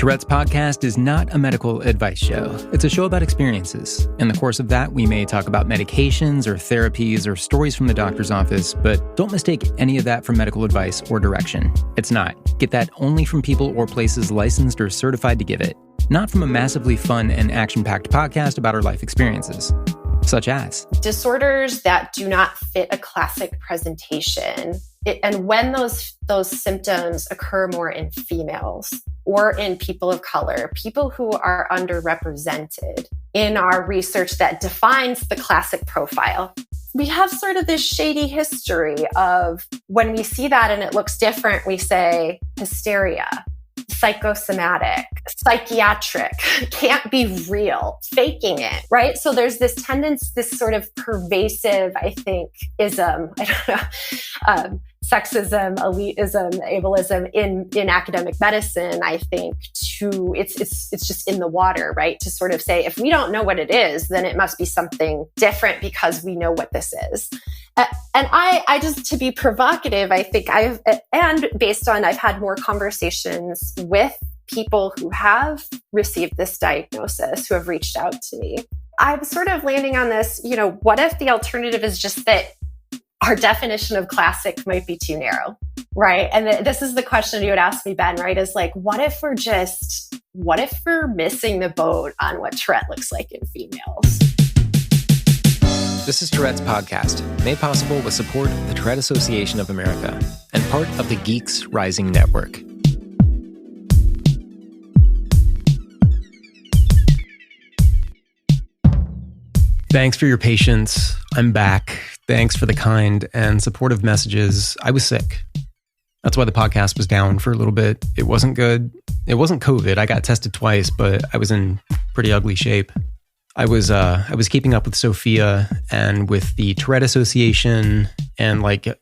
Tourette's podcast is not a medical advice show. It's a show about experiences. In the course of that, we may talk about medications or therapies or stories from the doctor's office, but don't mistake any of that for medical advice or direction. It's not. Get that only from people or places licensed or certified to give it, not from a massively fun and action-packed podcast about our life experiences, such as disorders that do not fit a classic presentation. And when those symptoms occur more in females or in people of color, people who are underrepresented in our research that defines the classic profile, we have sort of this shady history of when we see that and it looks different, we say hysteria, psychosomatic, psychiatric, can't be real, faking it, right? So there's this tendency, this sort of pervasive, I think, sexism, elitism, ableism in academic medicine, I think, it's just in the water, right? To sort of say, if we don't know what it is, then it must be something different because we know what this is. And I just, to be provocative, I think I've had more conversations with people who have received this diagnosis, who have reached out to me. I'm sort of landing on this, what if the alternative is just that our definition of classic might be too narrow, right? And this is the question you would ask me, Ben, right? Is like, what if we're missing the boat on what Tourette looks like in females? This is Tourette's podcast, made possible with support of the Tourette Association of America and part of the Geeks Rising Network. Thanks for your patience. I'm back. Thanks for the kind and supportive messages. I was sick. That's why the podcast was down for a little bit. It wasn't good. It wasn't COVID. I got tested twice, but I was in pretty ugly shape. I was keeping up with Sophia and with the Tourette Association, and I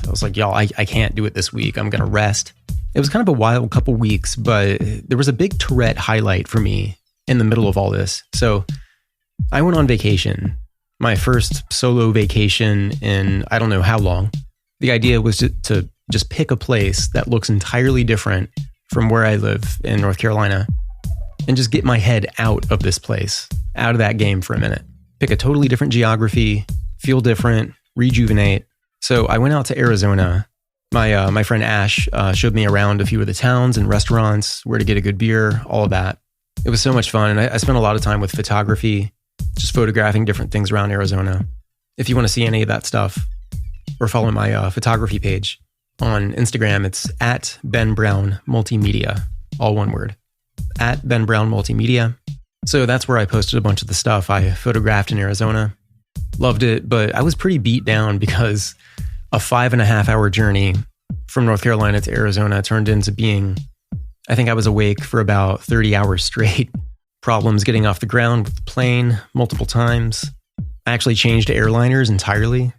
was like, y'all, I can't do it this week. I'm gonna rest. It was kind of a wild couple weeks, but there was a big Tourette highlight for me in the middle of all this. So I went on vacation, my first solo vacation in I don't know how long. The idea was to just pick a place that looks entirely different from where I live in North Carolina and just get my head out of this place, out of that game for a minute. Pick a totally different geography, feel different, rejuvenate. So I went out to Arizona. My friend Ash showed me around a few of the towns and restaurants, where to get a good beer, all of that. It was so much fun. And I spent a lot of time with photography, just photographing different things around Arizona. If you want to see any of that stuff, or follow my photography page on Instagram, it's at Ben Brown Multimedia, all one word, at Ben Brown Multimedia. So that's where I posted a bunch of the stuff I photographed in Arizona. Loved it, but I was pretty beat down because a 5.5 hour journey from North Carolina to Arizona turned into being, I think I was awake for about 30 hours straight. Problems getting off the ground with the plane multiple times. I actually changed airliners entirely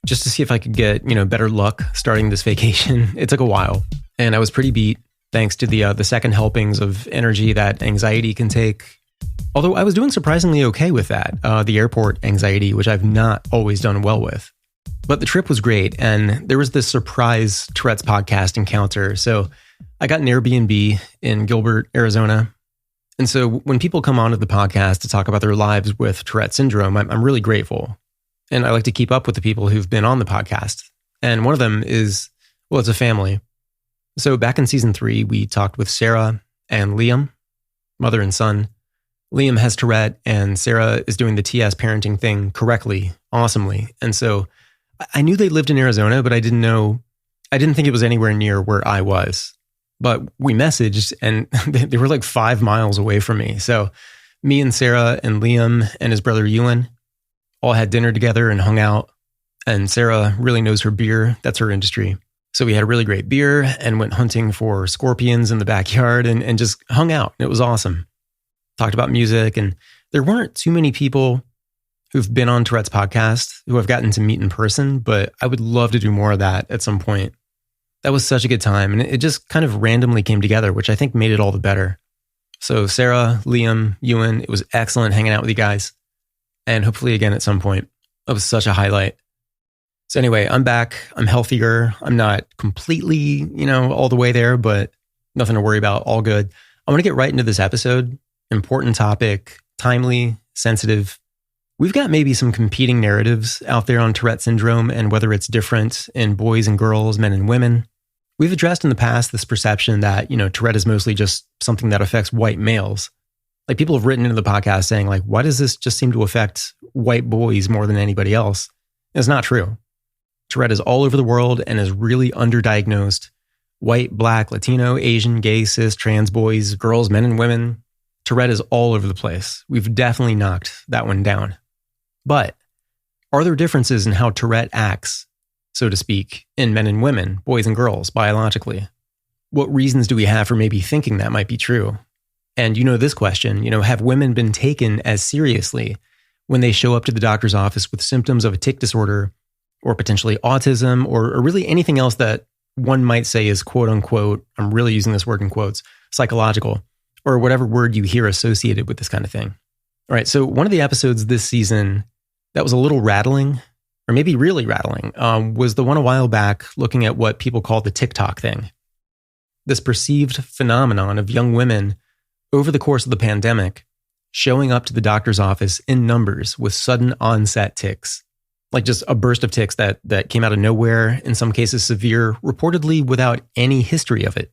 just to see if I could get, better luck starting this vacation. It took a while, and I was pretty beat thanks to the second helpings of energy that anxiety can take. Although I was doing surprisingly okay with that, the airport anxiety, which I've not always done well with. But the trip was great, and there was this surprise Tourette's podcast encounter. So I got an Airbnb in Gilbert, Arizona. And so when people come onto the podcast to talk about their lives with Tourette Syndrome, I'm really grateful. And I like to keep up with the people who've been on the podcast. And one of them is, it's a family. So back in season 3, we talked with Sarah and Liam, mother and son. Liam has Tourette, and Sarah is doing the TS parenting thing correctly, awesomely. And so I knew they lived in Arizona, but I didn't think it was anywhere near where I was. But we messaged, and they were like 5 miles away from me. So me and Sarah and Liam and his brother Ewan all had dinner together and hung out. And Sarah really knows her beer. That's her industry. So we had a really great beer and went hunting for scorpions in the backyard and just hung out. It was awesome. Talked about music, and there weren't too many people who've been on Tourette's podcast who I've gotten to meet in person, but I would love to do more of that at some point. That was such a good time, and it just kind of randomly came together, which I think made it all the better. So Sarah, Liam, Ewan, it was excellent hanging out with you guys, and hopefully again at some point. It was such a highlight. So anyway, I'm back. I'm healthier. I'm not completely, all the way there, but nothing to worry about. All good. I want to get right into this episode. Important topic, timely, sensitive. We've got maybe some competing narratives out there on Tourette syndrome and whether it's different in boys and girls, men and women. We've addressed in the past this perception that, Tourette is mostly just something that affects white males. Like people have written into the podcast saying like, why does this just seem to affect white boys more than anybody else? It's not true. Tourette is all over the world and is really underdiagnosed. White, Black, Latino, Asian, gay, cis, trans boys, girls, men and women. Tourette is all over the place. We've definitely knocked that one down. But are there differences in how Tourette acts, so to speak, in men and women, boys and girls, biologically? What reasons do we have for maybe thinking that might be true? And this question, have women been taken as seriously when they show up to the doctor's office with symptoms of a tic disorder or potentially autism or really anything else that one might say is quote unquote, I'm really using this word in quotes, psychological, or whatever word you hear associated with this kind of thing. All right, so one of the episodes this season that was a little rattling, or maybe really rattling, was the one a while back looking at what people call the TikTok thing. This perceived phenomenon of young women over the course of the pandemic showing up to the doctor's office in numbers with sudden onset tics, like just a burst of tics that came out of nowhere, in some cases severe, reportedly without any history of it.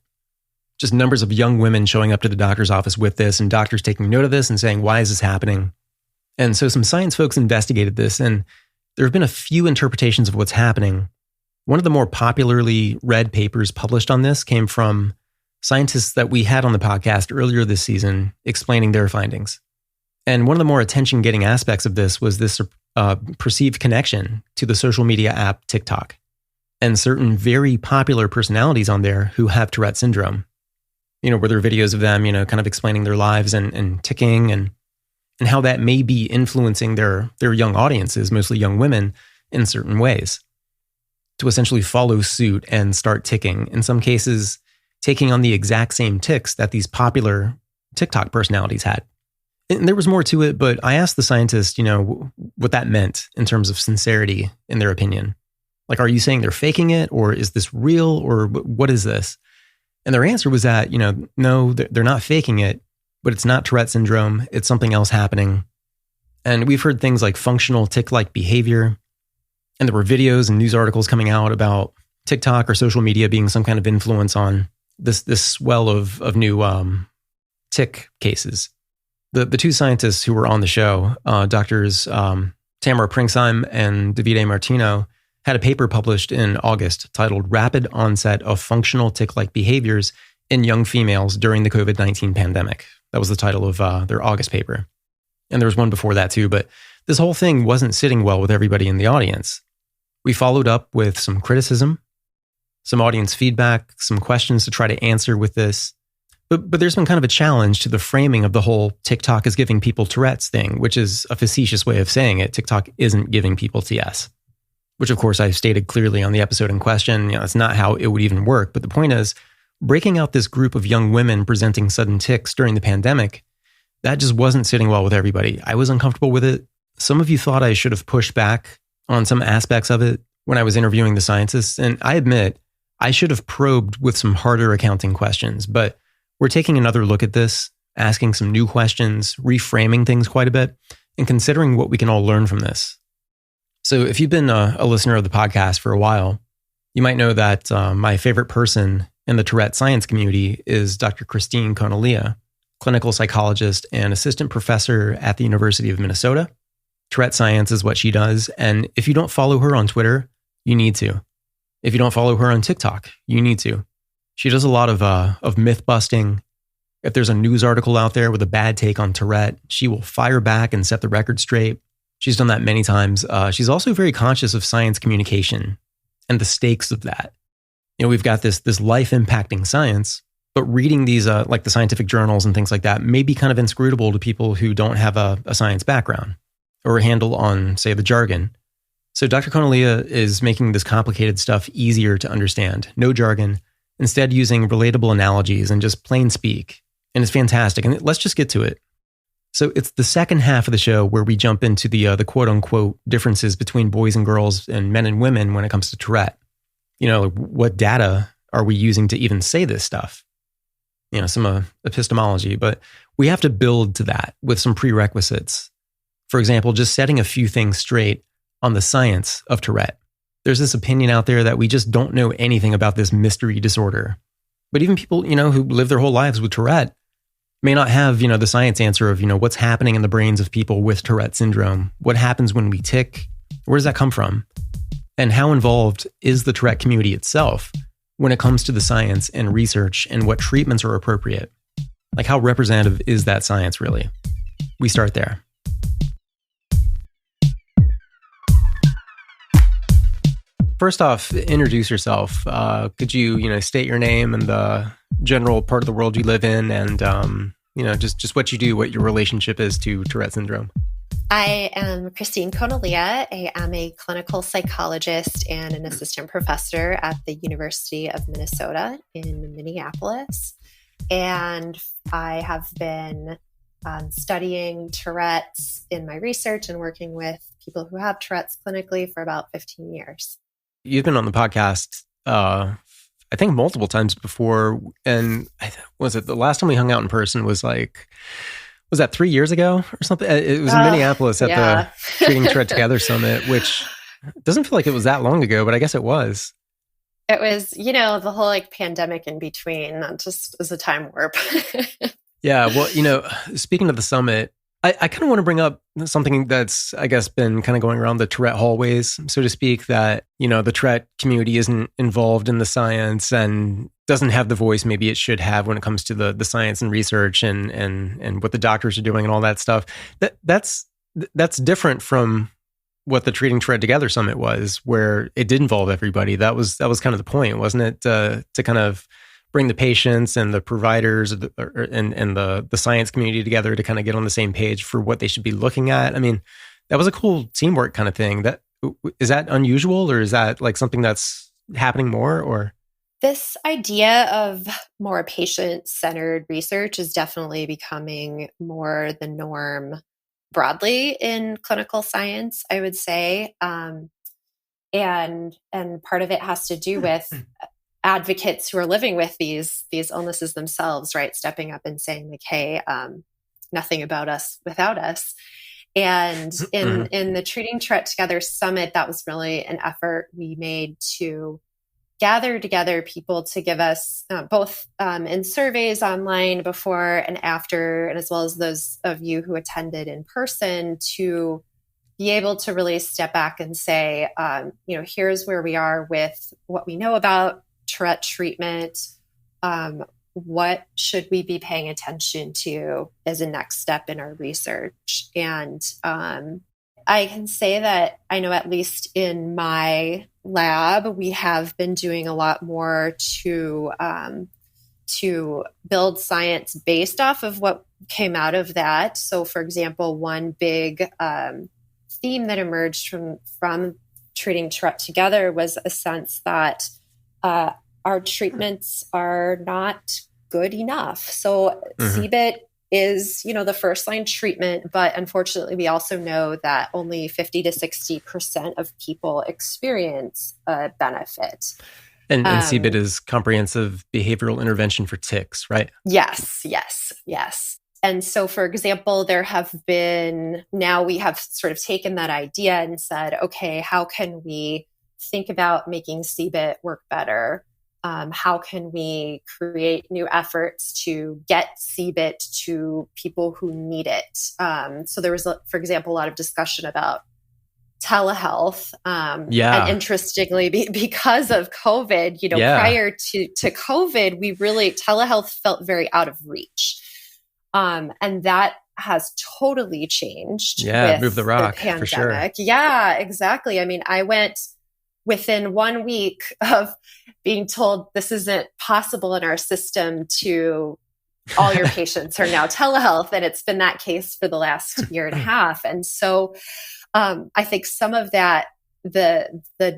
Just numbers of young women showing up to the doctor's office with this and doctors taking note of this and saying, why is this happening? And so some science folks investigated this, and there have been a few interpretations of what's happening. One of the more popularly read papers published on this came from scientists that we had on the podcast earlier this season explaining their findings. And one of the more attention-getting aspects of this was this perceived connection to the social media app TikTok and certain very popular personalities on there who have Tourette syndrome. Where there are videos of them, kind of explaining their lives and ticking and how that may be influencing their young audiences, mostly young women, in certain ways to essentially follow suit and start ticking. In some cases, taking on the exact same tics that these popular TikTok personalities had. And there was more to it, but I asked the scientist, what that meant in terms of sincerity in their opinion. Like, are you saying they're faking it, or is this real, or what is this? And their answer was that, no, they're not faking it, but it's not Tourette syndrome. It's something else happening. And we've heard things like functional tic-like behavior. And there were videos and news articles coming out about TikTok or social media being some kind of influence on this swell of new tic cases. The two scientists who were on the show, doctors Tamara Pringsheim and Davide Martino, had a paper published in August titled Rapid Onset of Functional Tic-like Behaviors in Young Females During the COVID-19 Pandemic. That was the title of their August paper. And there was one before that too, but this whole thing wasn't sitting well with everybody in the audience. We followed up with some criticism, some audience feedback, some questions to try to answer with this. But there's been kind of a challenge to the framing of the whole TikTok is giving people Tourette's thing, which is a facetious way of saying it. TikTok isn't giving people TS, which of course I've stated clearly on the episode in question. That's not how it would even work. But the point is, breaking out this group of young women presenting sudden tics during the pandemic, that just wasn't sitting well with everybody. I was uncomfortable with it. Some of you thought I should have pushed back on some aspects of it when I was interviewing the scientists. And I admit, I should have probed with some harder accounting questions, but we're taking another look at this, asking some new questions, reframing things quite a bit, and considering what we can all learn from this. So if you've been a listener of the podcast for a while, you might know that my favorite person in the Tourette science community is Dr. Christine Conelea, clinical psychologist and assistant professor at the University of Minnesota. Tourette science is what she does. And if you don't follow her on Twitter, you need to. If you don't follow her on TikTok, you need to. She does a lot of myth busting. If there's a news article out there with a bad take on Tourette, she will fire back and set the record straight. She's done that many times. She's also very conscious of science communication and the stakes of that. We've got this life-impacting science, but reading these like the scientific journals and things like that may be kind of inscrutable to people who don't have a science background or a handle on, say, the jargon. So Dr. Conelea is making this complicated stuff easier to understand. No jargon. Instead, using relatable analogies and just plain speak. And it's fantastic. And let's just get to it. So it's the second half of the show where we jump into the quote unquote differences between boys and girls and men and women when it comes to Tourette. What data are we using to even say this stuff? some epistemology, but we have to build to that with some prerequisites. For example, just setting a few things straight on the science of Tourette. There's this opinion out there that we just don't know anything about this mystery disorder. But even people, who live their whole lives with Tourette may not have, the science answer of, what's happening in the brains of people with Tourette syndrome. What happens when we tic? Where does that come from? And how involved is the Tourette community itself when it comes to the science and research and what treatments are appropriate? Like, how representative is that science really? We start there. First off, introduce yourself. Could you, state your name and the general part of the world you live in, and just what you do, what your relationship is to Tourette syndrome? I am Christine Conelea. I am a clinical psychologist and an assistant professor at the University of Minnesota in Minneapolis. And I have been studying Tourette's in my research and working with people who have Tourette's clinically for about 15 years. You've been on the podcast, I think multiple times before. And was it the last time we hung out in person was that 3 years ago or something? It was in Minneapolis at the Treating Tourette Together Summit, which doesn't feel like it was that long ago, but I guess it was. It was, the whole pandemic in between. That just was a time warp. Yeah. Well, speaking of the summit, I kind of want to bring up something that's, I guess, been kind of going around the Tourette hallways, so to speak, that, the Tourette community isn't involved in the science and doesn't have the voice maybe it should have when it comes to the science and research and what the doctors are doing and all that stuff. That's different from what the Treating Tourette Together Summit was, where it did involve everybody. That was kind of the point, wasn't it? To kind of bring the patients and the providers and the science community together to kind of get on the same page for what they should be looking at. I mean, that was a cool teamwork kind of thing. Is that unusual, or is that like something that's happening more? Or this idea of more patient-centered research is definitely becoming more the norm broadly in clinical science, I would say. And part of it has to do with advocates who are living with these illnesses themselves, right? Stepping up and saying like, hey, nothing about us without us. And in the Treating Tourette Together Summit, that was really an effort we made to gather together people to give us both in surveys online before and after, and as well as those of you who attended in person, to be able to really step back and say, here's where we are with what we know about Tourette treatment. What should we be paying attention to as a next step in our research? And I can say that I know, at least in my lab, we have been doing a lot more to build science based off of what came out of that. So, for example, one big theme that emerged from Treating Tourette Together was a sense that our treatments are not good enough. So CBIT is, the first line treatment, but unfortunately we also know that only 50 to 60% of people experience a benefit. And CBIT is comprehensive behavioral intervention for tics, right? Yes. And so, for example, now we have sort of taken that idea and said, okay, how can we think about making CBIT work better? How can we create new efforts to get CBIT to people who need it? So there was, for example, a lot of discussion about telehealth. And interestingly, because of COVID, prior to COVID, telehealth felt very out of reach. And that has totally changed. Yeah, moved the rock, the pandemic. For sure. Yeah, exactly. I mean, I went within 1 week of being told this isn't possible in our system to all your patients are now telehealth. And it's been that case for the last year and a half. And so I think some of that, and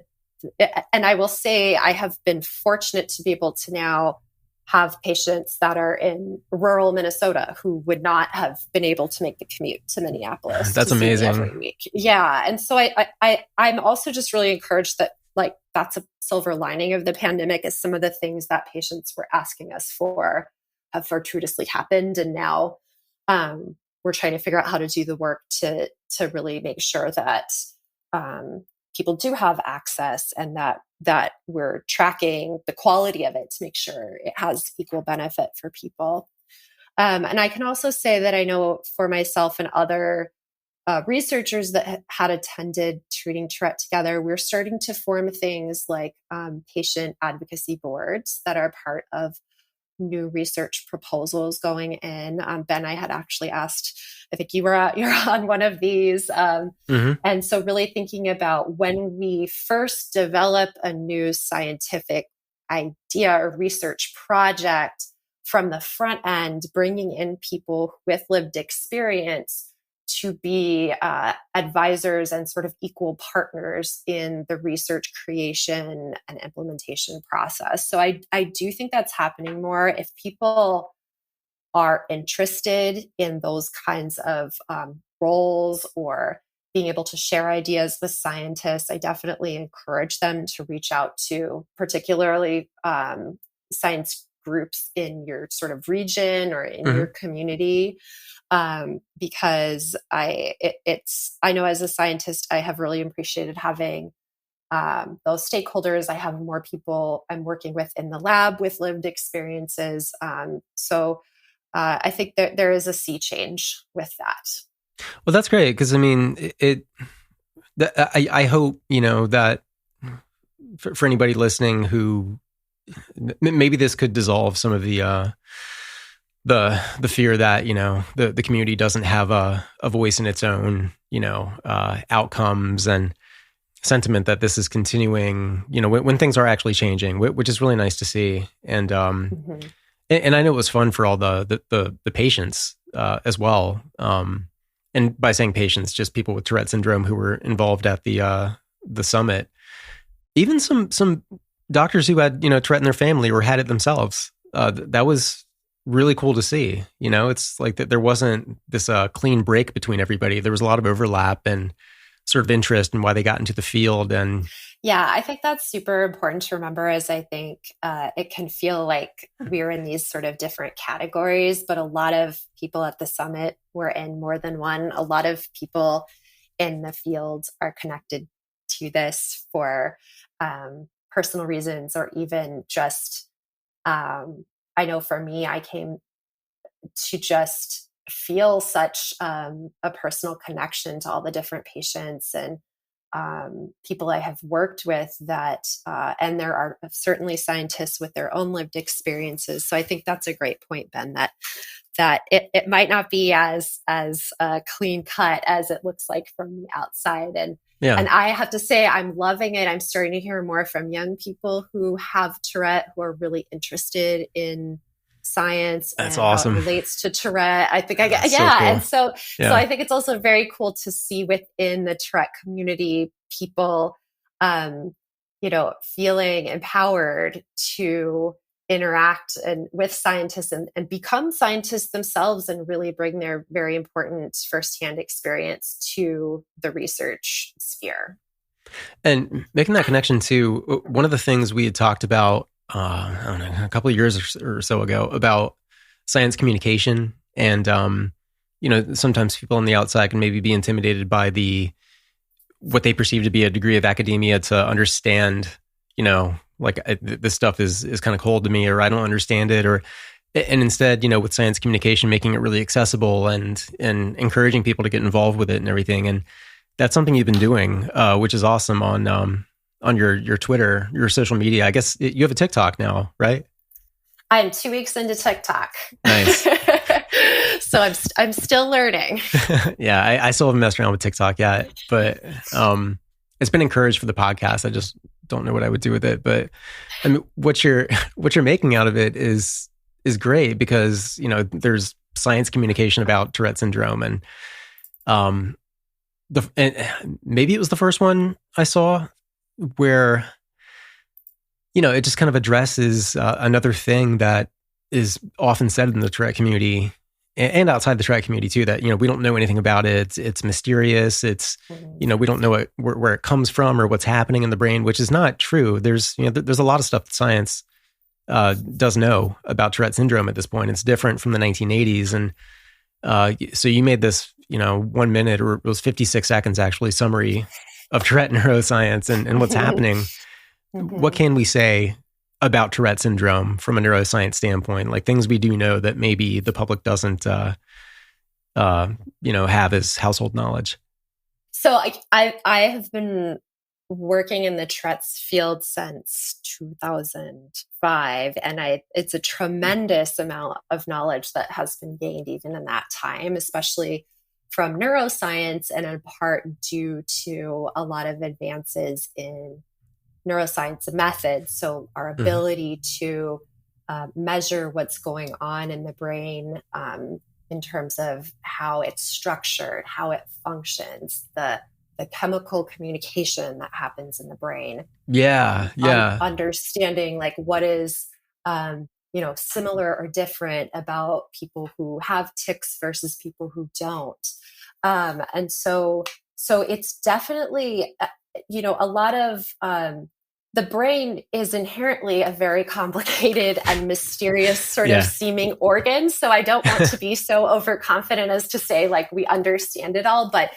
I will say I have been fortunate to be able to now have patients that are in rural Minnesota who would not have been able to make the commute to Minneapolis. That's amazing. Every week. Yeah. And so I'm also just really encouraged that that's a silver lining of the pandemic, is some of the things that patients were asking us for fortuitously happened. And now we're trying to figure out how to do the work to really make sure that people do have access, and that we're tracking the quality of it to make sure it has equal benefit for people. And I can also say that I know for myself and other researchers that had attended Treating Tourette Together, we're starting to form things like patient advocacy boards that are part of new research proposals going in. Ben, I had actually asked, I think you're on one of these. And so really thinking about when we first develop a new scientific idea or research project, from the front end, bringing in people with lived experience to be advisors and sort of equal partners in the research creation and implementation process. So I do think that's happening more. If people are interested in those kinds of roles or being able to share ideas with scientists, I definitely encourage them to reach out to particularly science groups in your sort of region or in your community. Because I know as a scientist, I have really appreciated having those stakeholders. I have more people I'm working with in the lab with lived experiences. So I think that there is a sea change with that. Well, that's great, because I mean, I hope, that for anybody listening who maybe this could dissolve some of the fear that, the community doesn't have a voice in its own, outcomes, and sentiment that this is continuing, when things are actually changing, which is really nice to see. And, and I know it was fun for all the patients, as well. And by saying patients, just people with Tourette syndrome who were involved at the summit, even some doctors who had, Tourette in their family or had it themselves. That was really cool to see. It's like that there wasn't this clean break between everybody. There was a lot of overlap and sort of interest in why they got into the field. And yeah, I think that's super important to remember, as I think it can feel like we're in these sort of different categories, but a lot of people at the summit were in more than one. A lot of people in the field are connected to this for personal reasons, or even just, I know for me, I came to just feel such a personal connection to all the different patients and people I have worked with that, and there are certainly scientists with their own lived experiences. So I think that's a great point, Ben, that it might not be as clean cut as it looks like from the outside. And I have to say, I'm loving it. I'm starting to hear more from young people who have Tourette, who are really interested in science. That's and awesome. How it relates to Tourette. I think That's so cool. And so I think it's also very cool to see within the Tourette community people, feeling empowered to interact with scientists and become scientists themselves and really bring their very important firsthand experience to the research sphere. And making that connection to one of the things we had talked about, I don't know, a couple of years or so ago, about science communication. And, sometimes people on the outside can maybe be intimidated by what they perceive to be a degree of academia to understand, this stuff is kind of cold to me, or I don't understand it, and instead, with science communication, making it really accessible and encouraging people to get involved with it and everything. And that's something you've been doing, which is awesome on your Twitter, your social media. I guess you have a TikTok now, right? I'm 2 weeks into TikTok. Nice. So I'm still learning. Yeah, I still haven't messed around with TikTok yet, but it's been encouraged for the podcast. I just don't know what I would do with it. But I mean, what you're making out of it is great, because there's science communication about Tourette syndrome, and maybe it was the first one I saw where it just kind of addresses another thing that is often said in the Tourette community and outside the Tourette community too, that, we don't know anything about it. It's mysterious. It's, we don't know where it comes from or what's happening in the brain, which is not true. There's a lot of stuff that science does know about Tourette syndrome at this point. It's different from the 1980s. And so you made this, 1 minute, or it was 56 seconds actually, summary of Tourette neuroscience and what's happening. What can we say about Tourette syndrome from a neuroscience standpoint? Like things we do know that maybe the public doesn't, have as household knowledge. So I have been working in the Tourette's field since 2005, and it's a tremendous amount of knowledge that has been gained even in that time, especially from neuroscience, and in part due to a lot of advances in neuroscience methods. So our ability to measure what's going on in the brain in terms of how it's structured, how it functions, the chemical communication that happens in the brain. Yeah. Understanding like what is, similar or different about people who have tics versus people who don't. And so it's definitely, a lot of, the brain is inherently a very complicated and mysterious sort of seeming organ. So I don't want to be so overconfident as to say like we understand it all, but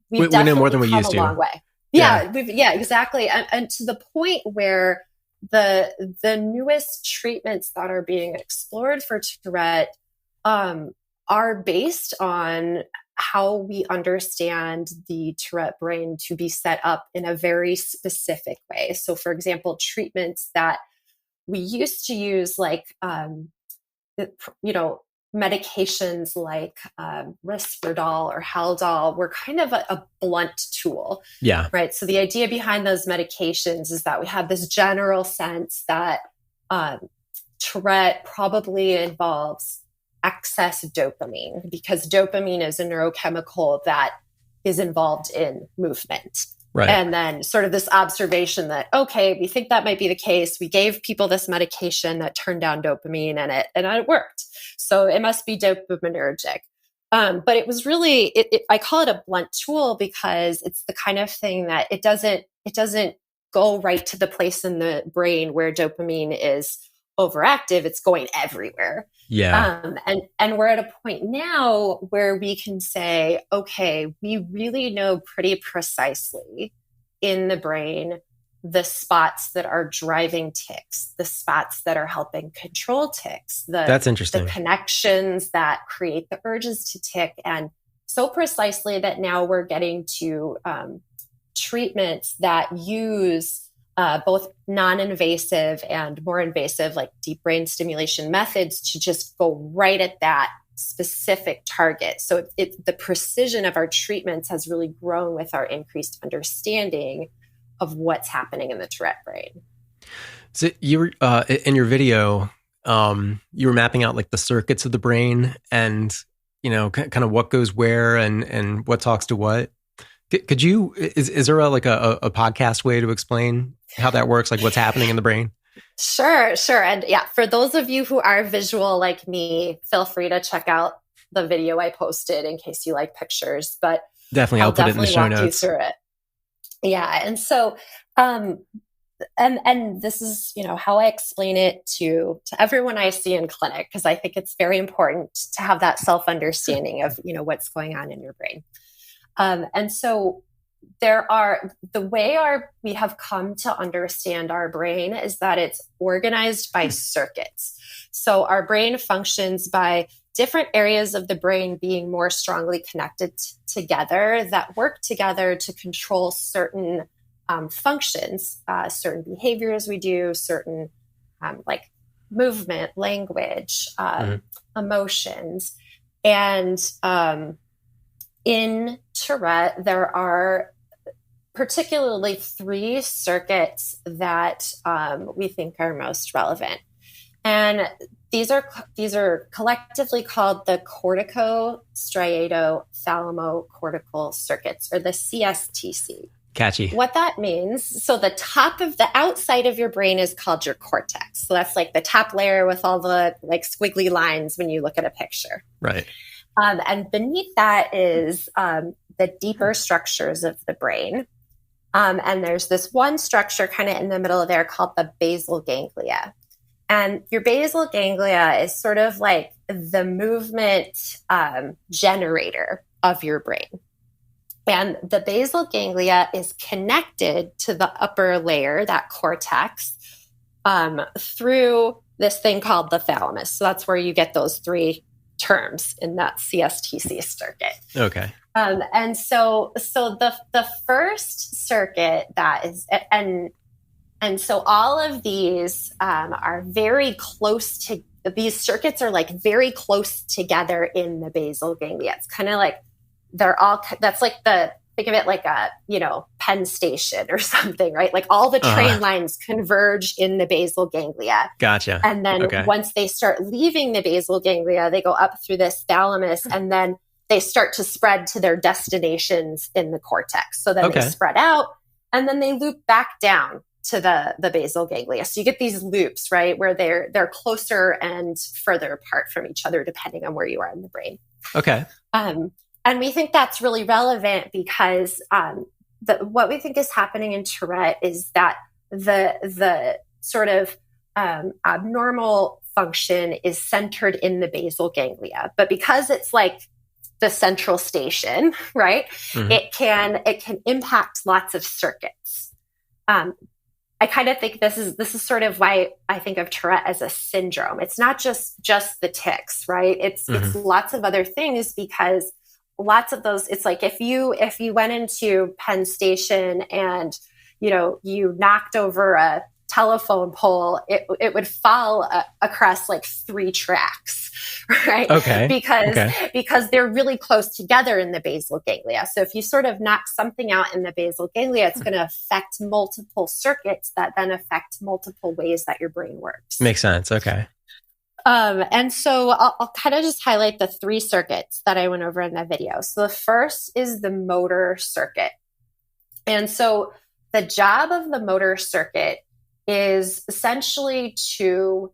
we know more than we used to. A long way. Yeah, exactly. And to the point where the newest treatments that are being explored for Tourette are based on how we understand the Tourette brain to be set up in a very specific way. So, for example, treatments that we used to use, like, medications like Risperdal or Haldol, were kind of a blunt tool. Yeah. Right. So the idea behind those medications is that we have this general sense that Tourette probably involves excess dopamine, because dopamine is a neurochemical that is involved in movement. Right. And then sort of this observation that, okay, we think that might be the case. We gave people this medication that turned down dopamine and it worked. So it must be dopaminergic. But it was really, I call it a blunt tool because it's the kind of thing that it doesn't go right to the place in the brain where dopamine is overactive. It's going everywhere. Yeah. And we're at a point now where we can say, okay, we really know pretty precisely in the brain the spots that are driving tics, the spots that are helping control tics, that's interesting. The connections that create the urges to tic, and so precisely that now we're getting to treatments that use both non-invasive and more invasive, like deep brain stimulation methods, to just go right at that specific target. So the precision of our treatments has really grown with our increased understanding of what's happening in the Tourette brain. So you were in your video, you were mapping out like the circuits of the brain, and kind of what goes where and what talks to what. Could you, is there a podcast way to explain how that works, like what's happening in the brain? Sure. And yeah, for those of you who are visual like me, feel free to check out the video I posted in case you like pictures, but definitely I'll put it in the show notes. You through it. Yeah. And so, and this is, how I explain it to everyone I see in clinic, because I think it's very important to have that self-understanding of, what's going on in your brain. And so we have come to understand our brain is that it's organized by circuits. So our brain functions by different areas of the brain being more strongly connected together that work together to control certain functions, certain behaviors we do, certain like movement, language, emotions. And in Tourette, there are particularly 3 circuits that we think are most relevant. And these are collectively called the cortico-striato-thalamocortical circuits, or the CSTC. Catchy. What that means, so the top of the outside of your brain is called your cortex. So that's like the top layer with all the like squiggly lines when you look at a picture. Right. And beneath that is the deeper structures of the brain. And there's this one structure kind of in the middle of there called the basal ganglia. And your basal ganglia is sort of like the movement generator of your brain. And the basal ganglia is connected to the upper layer, that cortex, through this thing called the thalamus. So that's where you get those three terms in that CSTC circuit. Okay. And so the first circuit that is, and so all of these are very close to, these circuits are like very close together in the basal ganglia. It's kind of like they're all, that's like think of it like a, Penn Station or something, right? Like all the train lines converge in the basal ganglia. Gotcha. And then once they start leaving the basal ganglia, they go up through this thalamus, and then they start to spread to their destinations in the cortex. So then they spread out, and then they loop back down to the basal ganglia. So you get these loops, right, where they're closer and further apart from each other, depending on where you are in the brain. Okay. And we think that's really relevant because what we think is happening in Tourette is that the sort of abnormal function is centered in the basal ganglia, but because it's like the central station, right? Mm-hmm. It can impact lots of circuits. I kind of think this is sort of why I think of Tourette as a syndrome. It's not just the tics, right? It's lots of other things, because lots of those, it's like if you went into Penn Station and you knocked over a telephone pole, it would fall across like 3 tracks, right? Okay. Because they're really close together in the basal ganglia. So if you sort of knock something out in the basal ganglia, it's going to affect multiple circuits that then affect multiple ways that your brain works. Makes sense. Okay. And so I'll kind of just highlight the 3 circuits that I went over in the video. So the first is the motor circuit. And so the job of the motor circuit is essentially to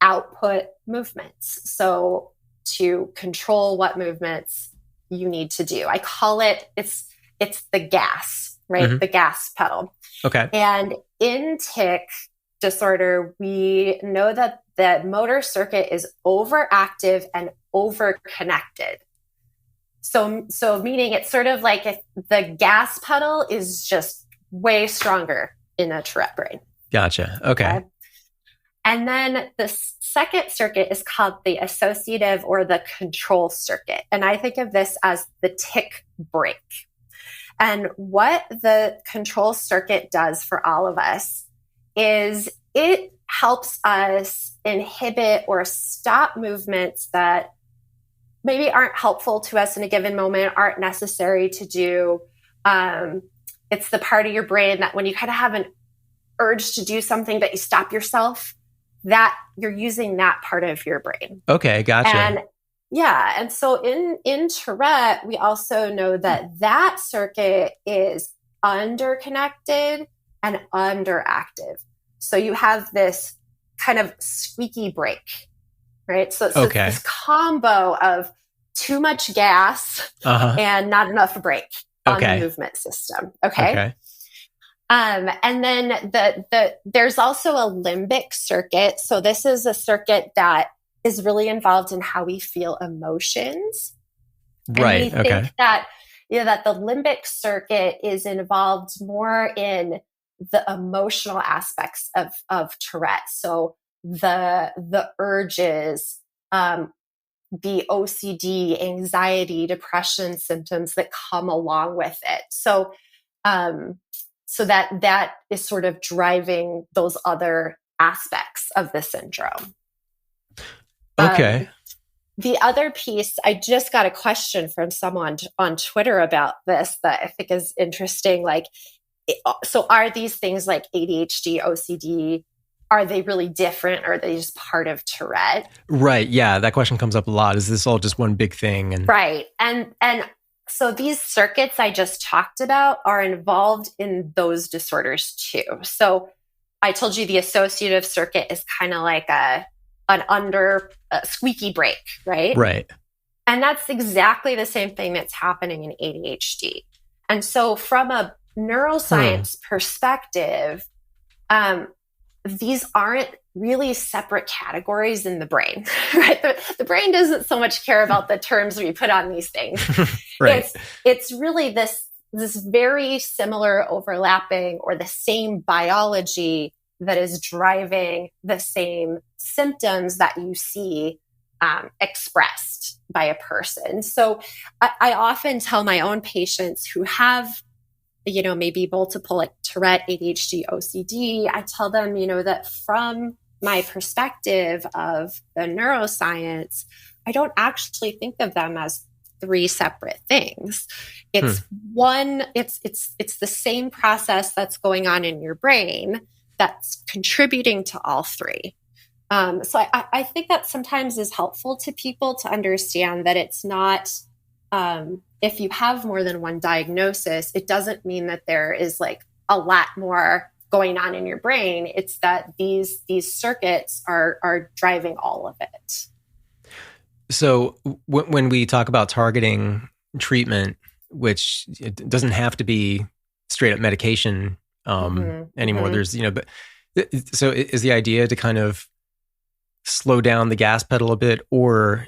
output movements. So to control what movements you need to do. I call it's the gas, right? Mm-hmm. The gas pedal. Okay. And in tic disorder, we know that the motor circuit is overactive and overconnected. So meaning it's sort of like if the gas pedal is just way stronger in a Tourette brain. Gotcha. Okay. And then the second circuit is called the associative or the control circuit. And I think of this as the tic brake. And what the control circuit does for all of us is it helps us inhibit or stop movements that maybe aren't helpful to us in a given moment, aren't necessary to do. It's the part of your brain that when you kind of have an urge to do something that you stop yourself, that you're using that part of your brain. Okay, gotcha. And so in Tourette, we also know that circuit is underconnected and underactive. So you have this kind of squeaky brake, right? So it's this combo of too much gas and not enough brake on the movement system. Okay. And then there's also a limbic circuit. So this is a circuit that is really involved in how we feel emotions. Right. And we think that the limbic circuit is involved more in the emotional aspects of Tourette. So the urges, the OCD, anxiety, depression symptoms that come along with it. So that is sort of driving those other aspects of the syndrome. Okay. The other piece, I just got a question from someone on Twitter about this that I think is interesting. So are these things like ADHD, OCD, are they really different, or are they just part of Tourette? Right. Yeah. That question comes up a lot. Is this all just one big thing? Right. And so these circuits I just talked about are involved in those disorders too. So I told you the associative circuit is kind of like a squeaky brake, right? Right. And that's exactly the same thing that's happening in ADHD. And so from a neuroscience perspective, these aren't really separate categories in the brain, right? The brain doesn't so much care about the terms we put on these things. Right. It's really this very similar overlapping or the same biology that is driving the same symptoms that you see expressed by a person. So I often tell my own patients who have, maybe multiple like Tourette, ADHD, OCD, I tell them, that from my perspective of the neuroscience, I don't actually think of them as three separate things. It's one, it's the same process that's going on in your brain that's contributing to all three. So I think that sometimes is helpful to people to understand that it's not, if you have more than one diagnosis, it doesn't mean that there is like a lot more going on in your brain. It's that these circuits are driving all of it. So when we talk about targeting treatment, which it doesn't have to be straight up medication anymore, there's, but so is the idea to kind of slow down the gas pedal a bit or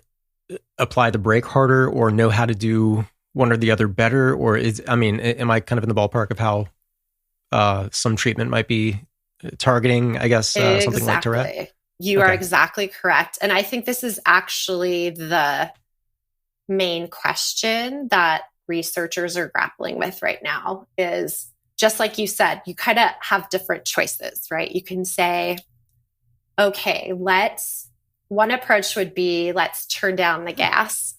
apply the brake harder or know how to do one or the other better? Or am I kind of in the ballpark of how some treatment might be targeting, I guess, something like Tourette? You are exactly correct. And I think this is actually the main question that researchers are grappling with right now is, just like you said, you kind of have different choices, right? You can say, okay, one approach would be, let's turn down the gas.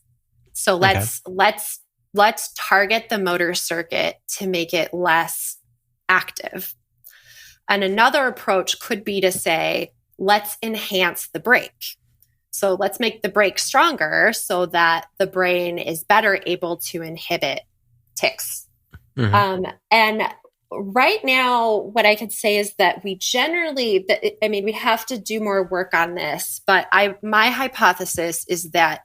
So let's target the motor circuit to make it less active. And another approach could be to say, let's enhance the brake. So let's make the brake stronger so that the brain is better able to inhibit tics. And right now, what I could say is that we generally, we have to do more work on this, but my hypothesis is that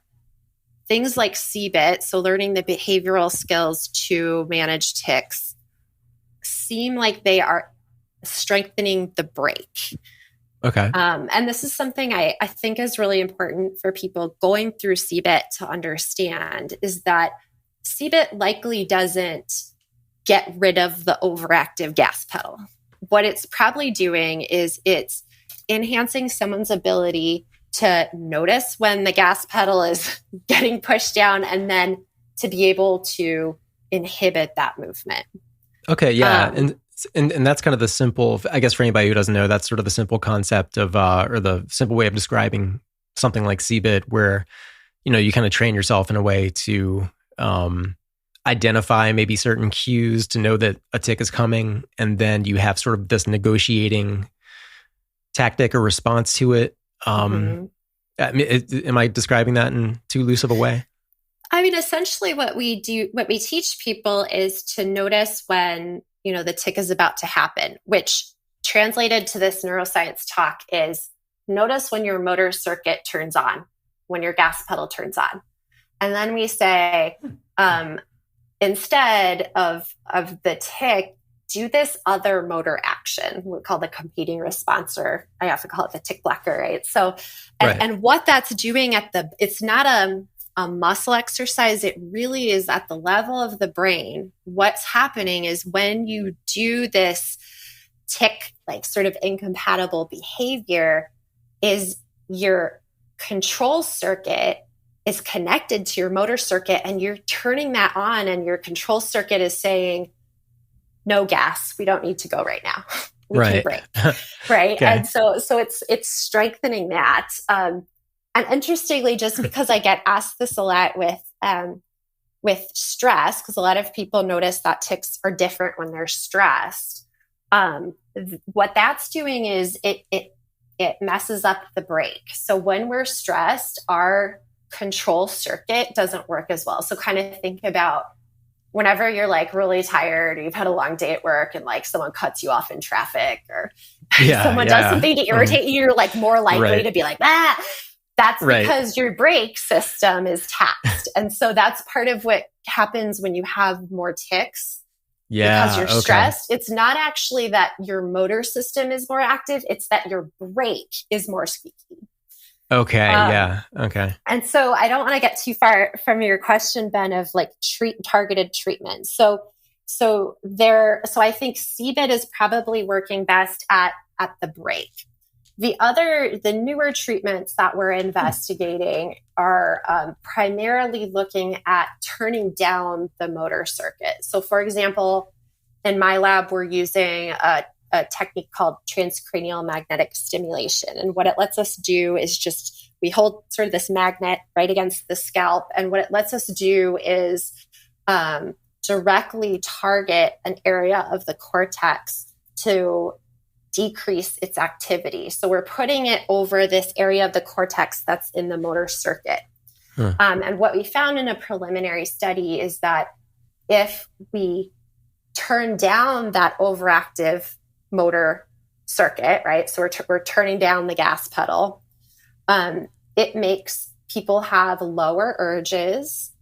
things like CBIT, so learning the behavioral skills to manage tics, seem like they are strengthening the brake. Okay. And this is something I think is really important for people going through CBIT to understand, is that CBIT likely doesn't get rid of the overactive gas pedal. What it's probably doing is it's enhancing someone's ability to notice when the gas pedal is getting pushed down and then to be able to inhibit that movement. Okay, yeah. And that's kind of the simple, I guess for anybody who doesn't know, that's sort of the simple concept of, or the simple way of describing something like CBIT, where, you kind of train yourself in a way to identify maybe certain cues to know that a tic is coming. And then you have sort of this negotiating tactic or response to it. Am I describing that in too loose of a way? Essentially what we teach people is to notice when, the tic is about to happen, which translated to this neuroscience talk is notice when your motor circuit turns on, when your gas pedal turns on. And then we say, instead of the tic, do this other motor action. We call the competing response, or I often call it the tic blocker, right? So, and what that's doing it's not a muscle exercise. It really is at the level of the brain. What's happening is when you do this tic, like sort of incompatible behavior, is your control circuit is connected to your motor circuit and you're turning that on, and your control circuit is saying, no gas, we don't need to go right now. We can brake. Right. Okay. And so it's strengthening that. And interestingly, just because I get asked this a lot with stress, because a lot of people notice that tics are different when they're stressed. What that's doing is it messes up the brake. So when we're stressed, our control circuit doesn't work as well. So kind of think about whenever you're like really tired, or you've had a long day at work and like someone cuts you off in traffic, or someone does something to irritate you, you're like more likely to be like, that's because your brake system is taxed. And so that's part of what happens when you have more tics. because you're stressed. It's not actually that your motor system is more active. It's that your brake is more squeaky. Okay. Okay. And so I don't want to get too far from your question, Ben, of like targeted treatment. So I think CBIT is probably working best at the brake. The newer treatments that we're investigating are primarily looking at turning down the motor circuit. So for example, in my lab, we're using a technique called transcranial magnetic stimulation. And what it lets us do is just, we hold sort of this magnet right against the scalp. And what it lets us do is directly target an area of the cortex to decrease its activity. So we're putting it over this area of the cortex that's in the motor circuit. And what we found in a preliminary study is that if we turn down that overactive motor circuit, right? So we're turning down the gas pedal. It makes people have lower urges.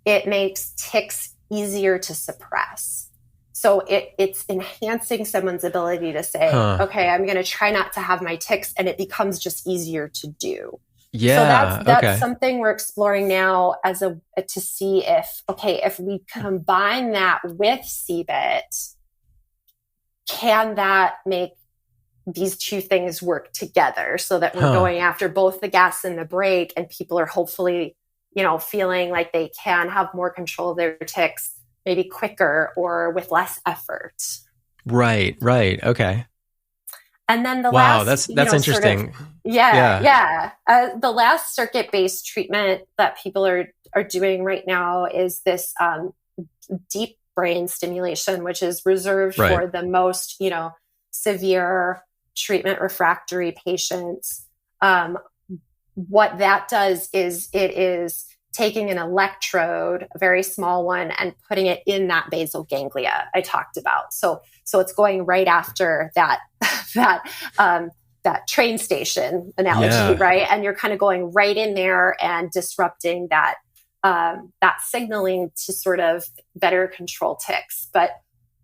It makes tics easier to suppress. So it's enhancing someone's ability to say, okay, I'm going to try not to have my tics, and it becomes just easier to do. Yeah. So that's something we're exploring now to see if we combine that with CBIT, can that make these two things work together so that we're going after both the gas and the brake, and people are hopefully, feeling like they can have more control of their tics, maybe quicker or with less effort. Right. Okay. And then the last, that's interesting. The last circuit-based treatment that people are doing right now is this deep brain stimulation, which is reserved for the most, severe treatment refractory patients. What that does is it is taking an electrode, a very small one, and putting it in that basal ganglia I talked about. So it's going right after that train station analogy, right? And you're kind of going right in there and disrupting that signaling to sort of better control tics. But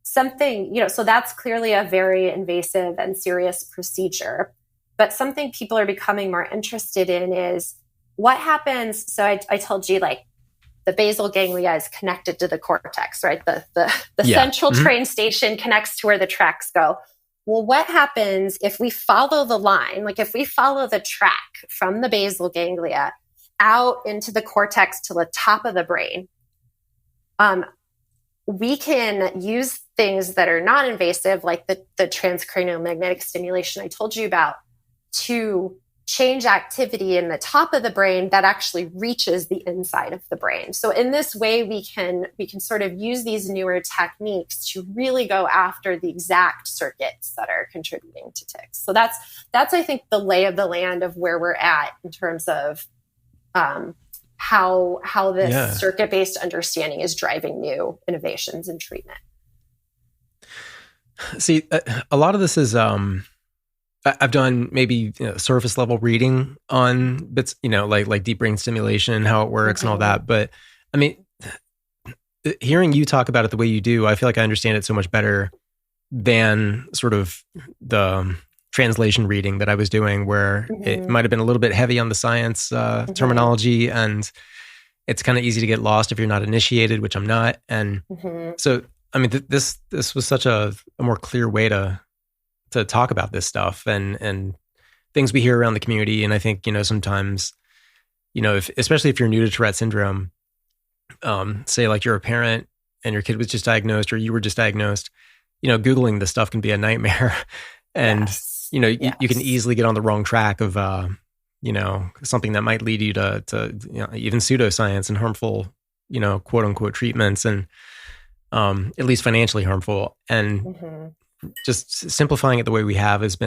something, so that's clearly a very invasive and serious procedure. But something people are becoming more interested in is what happens. So I told you, like, the basal ganglia is connected to the cortex, right? The central train station connects to where the tracks go. Well, what happens if we follow the line, like if we follow the track from the basal ganglia out into the cortex to the top of the brain? We can use things that are not invasive, like the transcranial magnetic stimulation I told you about, to change activity in the top of the brain that actually reaches the inside of the brain. So in this way, we can sort of use these newer techniques to really go after the exact circuits that are contributing to tics. So that's I think the lay of the land of where we're at in terms of how this circuit-based understanding is driving new innovations in treatment. See, a lot of this is I've done maybe surface level reading on bits, like deep brain stimulation, how it works and all that. But I mean, hearing you talk about it the way you do, I feel like I understand it so much better than sort of the translation reading that I was doing, where it might have been a little bit heavy on the science terminology, and it's kind of easy to get lost if you're not initiated, which I'm not. And so, I mean, this was such a more clear way to talk about this stuff and things we hear around the community. And I think, sometimes, especially if you're new to Tourette syndrome, say like you're a parent and your kid was just diagnosed or you were just diagnosed, Googling this stuff can be a nightmare. And, you can easily get on the wrong track of, something that might lead you to even pseudoscience and harmful, quote unquote treatments, and at least financially harmful. And just simplifying it the way we have it's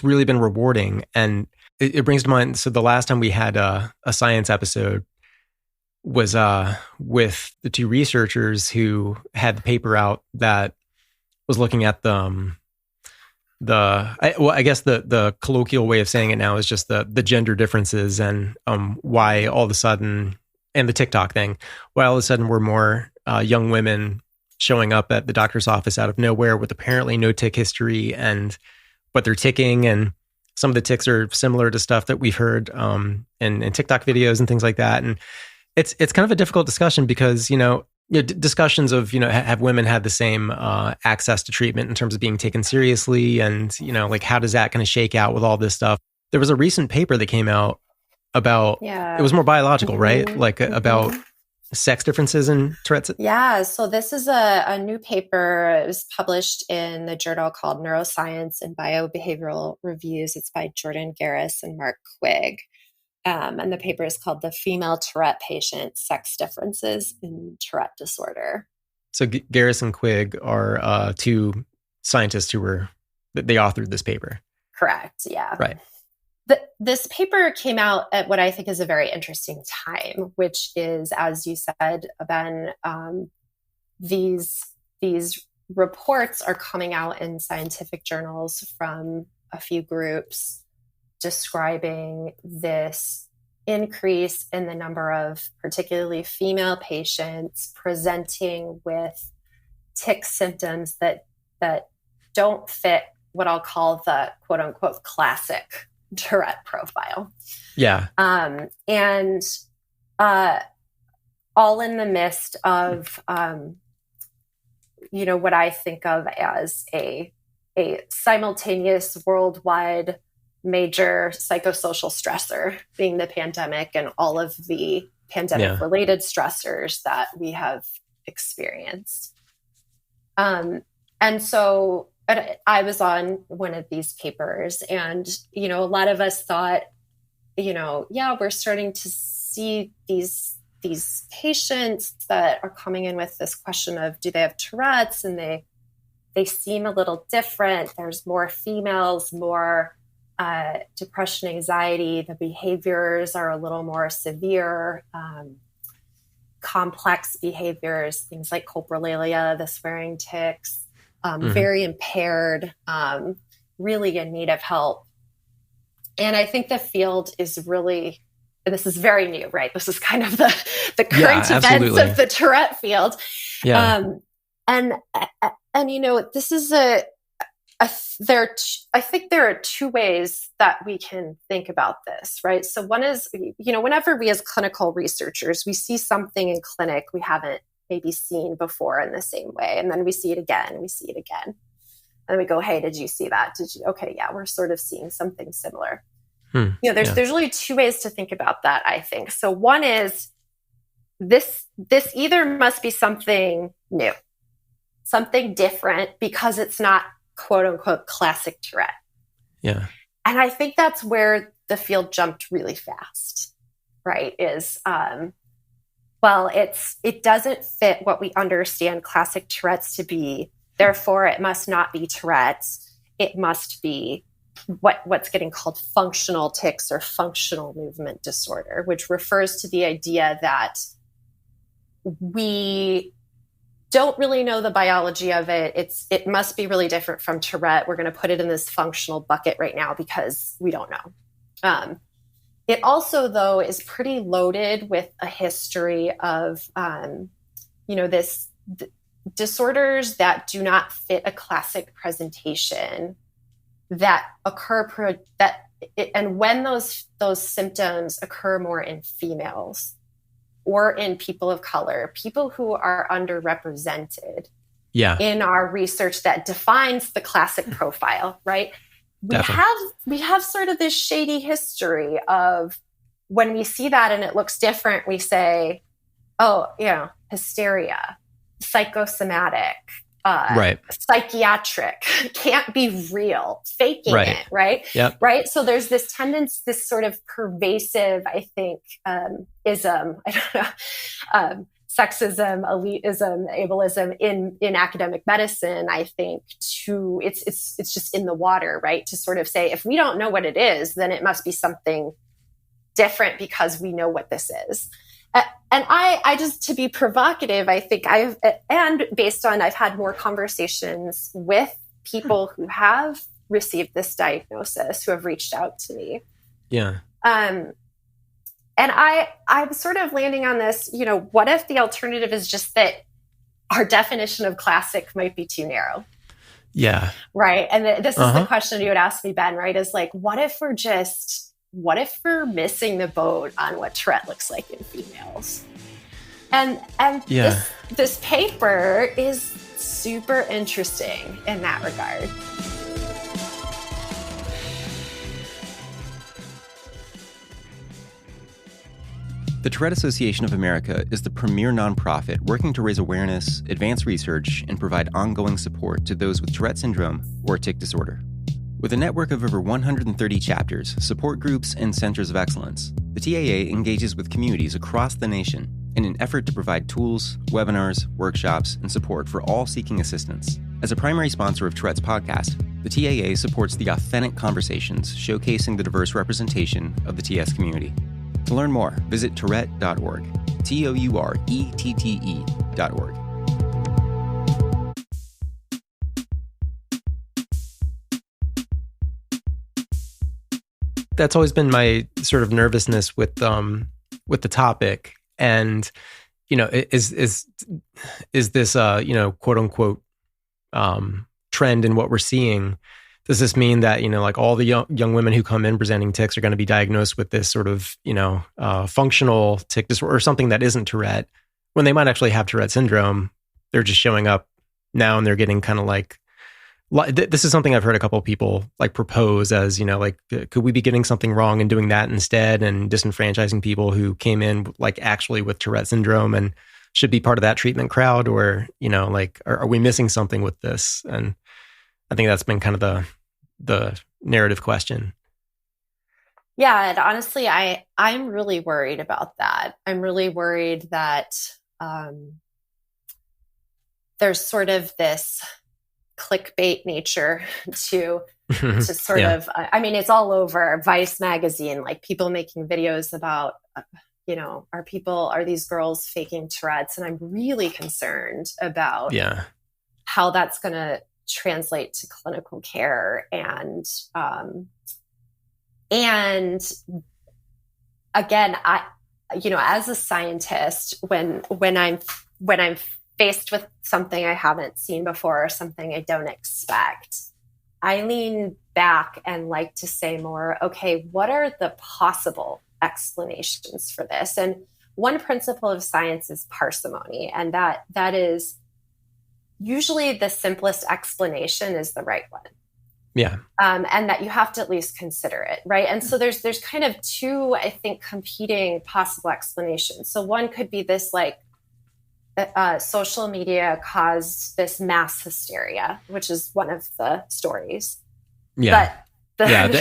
really been rewarding. And it brings to mind, so the last time we had a science episode was with the two researchers who had the paper out that was looking at I guess the colloquial way of saying it now is just the gender differences, and why all of a sudden, and the TikTok thing, why all of a sudden we're more young women showing up at the doctor's office out of nowhere with apparently no tick history, but they're ticking, and some of the tics are similar to stuff that we've heard in TikTok videos and things like that. And it's kind of a difficult discussion because, discussions of, have women had the same access to treatment in terms of being taken seriously? And, like, how does that kind of shake out with all this stuff? There was a recent paper that came out about, it was more biological, right? Like about sex differences in Tourette's? Yeah. So this is a new paper. It was published in the journal called Neuroscience and Biobehavioral Reviews. It's by Jordan Garris and Mark Quigg. And the paper is called The Female Tourette Patient, Sex Differences in Tourette Disorder. So Garris and Quigg are two scientists they authored this paper. Correct. Yeah. Right. This paper came out at what I think is a very interesting time, which is, as you said, Ben, these reports are coming out in scientific journals from a few groups describing this increase in the number of particularly female patients presenting with tic symptoms that don't fit what I'll call the quote unquote classic Tourette profile. Yeah. And all in the midst of, what I think of as a simultaneous worldwide major psychosocial stressor being the pandemic and all of the pandemic related stressors that we have experienced. And so I was on one of these papers and, a lot of us thought, we're starting to see these patients that are coming in with this question of, do they have Tourette's? And they seem a little different. There's more females, more depression, anxiety. The behaviors are a little more severe, complex behaviors, things like coprolalia, the swearing tics. Very impaired, really in need of help. And I think the field is really, this is very new, right? This is kind of the current events of the Tourette field. Yeah. And this is I think there are two ways that we can think about this, right? So one is, whenever we as clinical researchers, we see something in clinic we haven't maybe seen before in the same way. And then we see it again, and then we go, hey, did you see that? Okay, yeah, we're sort of seeing something similar. There's really two ways to think about that, I think. So one is this either must be something new, something different, because it's not quote unquote classic Tourette. Yeah. And I think that's where the field jumped really fast, right? It doesn't fit what we understand classic Tourette's to be. Therefore, it must not be Tourette's. It must be what's getting called functional tics or functional movement disorder, which refers to the idea that we don't really know the biology of it. It must be really different from Tourette. We're going to put it in this functional bucket right now because we don't know. It also, though, is pretty loaded with a history of, disorders that do not fit a classic presentation that occur and when those symptoms occur more in females or in people of color, people who are underrepresented in our research that defines the classic profile, right? We have sort of this shady history of when we see that and it looks different, we say, hysteria, psychosomatic, psychiatric, can't be real, faking it, right? Yep. Right. So there's this tendency, this sort of pervasive, I think, ism, sexism, elitism, ableism in academic medicine, I think it's just in the water, right? To sort of say, if we don't know what it is, then it must be something different because we know what this is. And I just, to be provocative, I think I've had more conversations with people who have received this diagnosis, who have reached out to me. Yeah. And I'm sort of landing on this, what if the alternative is just that our definition of classic might be too narrow. Yeah. Right. And this is the question you would ask me, Ben, right? Is like, what if we're missing the boat on what Tourette looks like in females? And this paper is super interesting in that regard. The Tourette Association of America is the premier nonprofit working to raise awareness, advance research, and provide ongoing support to those with Tourette Syndrome or tic disorder. With a network of over 130 chapters, support groups, and centers of excellence, the TAA engages with communities across the nation in an effort to provide tools, webinars, workshops, and support for all seeking assistance. As a primary sponsor of Tourette's podcast, the TAA supports the authentic conversations showcasing the diverse representation of the TS community. To learn more, visit tourette.org, tourette.org. That's always been my sort of nervousness with the topic, and is this quote unquote trend in what we're seeing? Does this mean that, like all the young women who come in presenting tics are going to be diagnosed with this sort of, functional tic disorder or something that isn't Tourette, when they might actually have Tourette syndrome? They're just showing up now and they're getting kind of like, this is something I've heard a couple of people like propose as, could we be getting something wrong and doing that instead, and disenfranchising people who came in like actually with Tourette syndrome and should be part of that treatment crowd? Or, are we missing something with this? And I think that's been kind of the narrative question. Yeah, and honestly, I'm really worried about that. I'm really worried that there's sort of this clickbait nature to sort of, I mean, it's all over Vice magazine, like people making videos about, are these girls faking Tourette's? And I'm really concerned about how that's going to translate to clinical care. And again, as a scientist, when I'm faced with something I haven't seen before or something I don't expect, I lean back and like to say more, okay, what are the possible explanations for this? And one principle of science is parsimony, and that is usually the simplest explanation is the right one. Yeah. And that you have to at least consider it, right? And so there's kind of two, I think, competing possible explanations. So one could be this social media caused this mass hysteria, which is one of the stories. Yeah. But that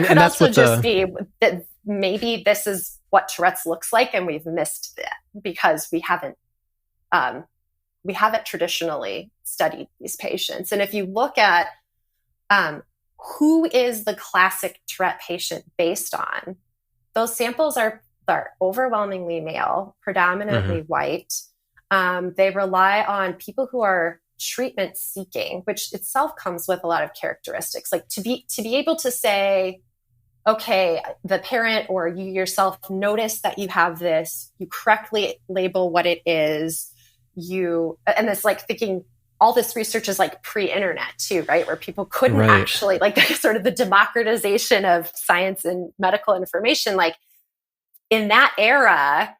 could also just be that maybe this is what Tourette's looks like, and we've missed that because we haven't traditionally studied these patients. And if you look at who is the classic Tourette patient based on, those samples are overwhelmingly male, predominantly white. They rely on people who are treatment seeking, which itself comes with a lot of characteristics. Like to be able to say, okay, the parent or you yourself notice that you have this, you correctly label what it is, and it's like thinking all this research is like pre-internet too, right? Where people couldn't actually, like sort of the democratization of science and medical information, like in that era,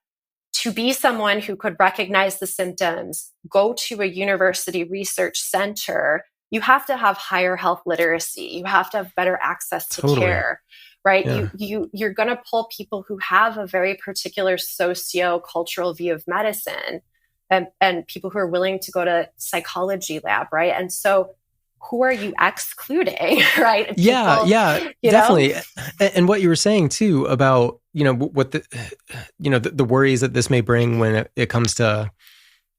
to be someone who could recognize the symptoms, go to a university research center, you have to have higher health literacy. You have to have better access to care, right? Yeah. You're going to pull people who have a very particular socio-cultural view of medicine, and people who are willing to go to psychology lab, right? And so who are you excluding, right? People, definitely. And what you were saying too about, what the worries that this may bring when it comes to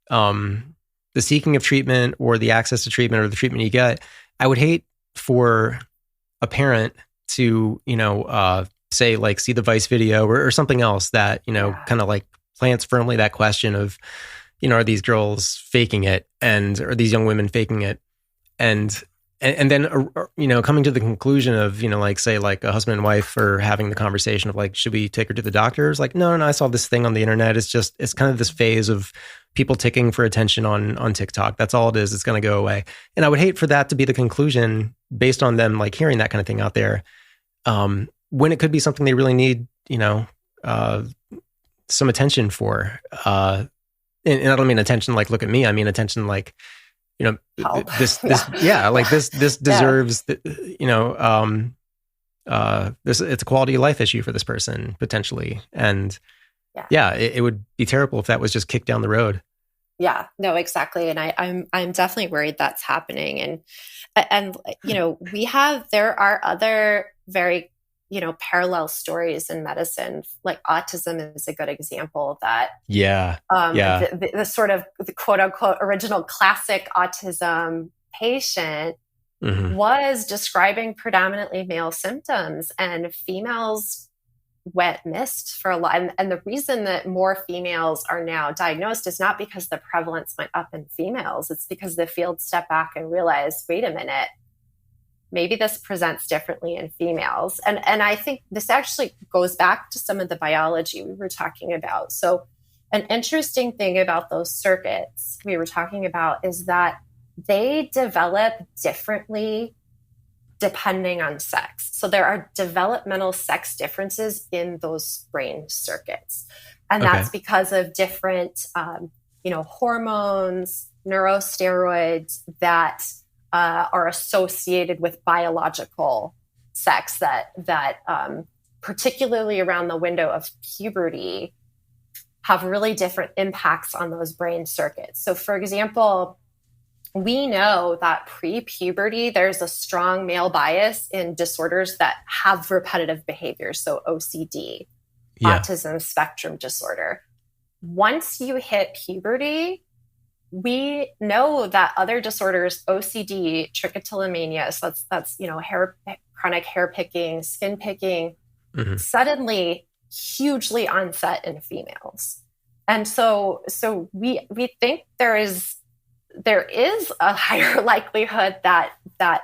the seeking of treatment or the access to treatment or the treatment you get. I would hate for a parent to, say like, see the Vice video or something else that, kind of like plants firmly that question of, are these girls faking it, and are these young women faking it? And And then, coming to the conclusion of, like, say, like a husband and wife are having the conversation of like, should we take her to the doctor? It's like, no, I saw this thing on the internet. It's kind of this phase of people ticking for attention on TikTok. That's all it is. It's going to go away. And I would hate for that to be the conclusion based on them like hearing that kind of thing out there. When it could be something they really need, some attention for. And I don't mean attention like, look at me. I mean attention like, this deserves, it's a quality of life issue for this person potentially. And it would be terrible if that was just kicked down the road. Yeah, no, exactly. And I'm definitely worried that's happening. And there are other very, parallel stories in medicine, like autism is a good example that, the sort of the quote unquote original classic autism patient was describing predominantly male symptoms, and females went missed for a lot. And the reason that more females are now diagnosed is not because the prevalence went up in females. It's because the field stepped back and realized, wait a minute, maybe this presents differently in females. And I think this actually goes back to some of the biology we were talking about. So an interesting thing about those circuits we were talking about is that they develop differently depending on sex. So there are developmental sex differences in those brain circuits. And that's because of different, hormones, neurosteroids that are associated with biological sex that particularly around the window of puberty have really different impacts on those brain circuits. So for example, we know that pre-puberty, there's a strong male bias in disorders that have repetitive behaviors. So OCD, autism spectrum disorder. Once you hit puberty, we know that other disorders, OCD, trichotillomania, so that's chronic hair picking, skin picking, suddenly hugely onset in females. And so we think there is a higher likelihood that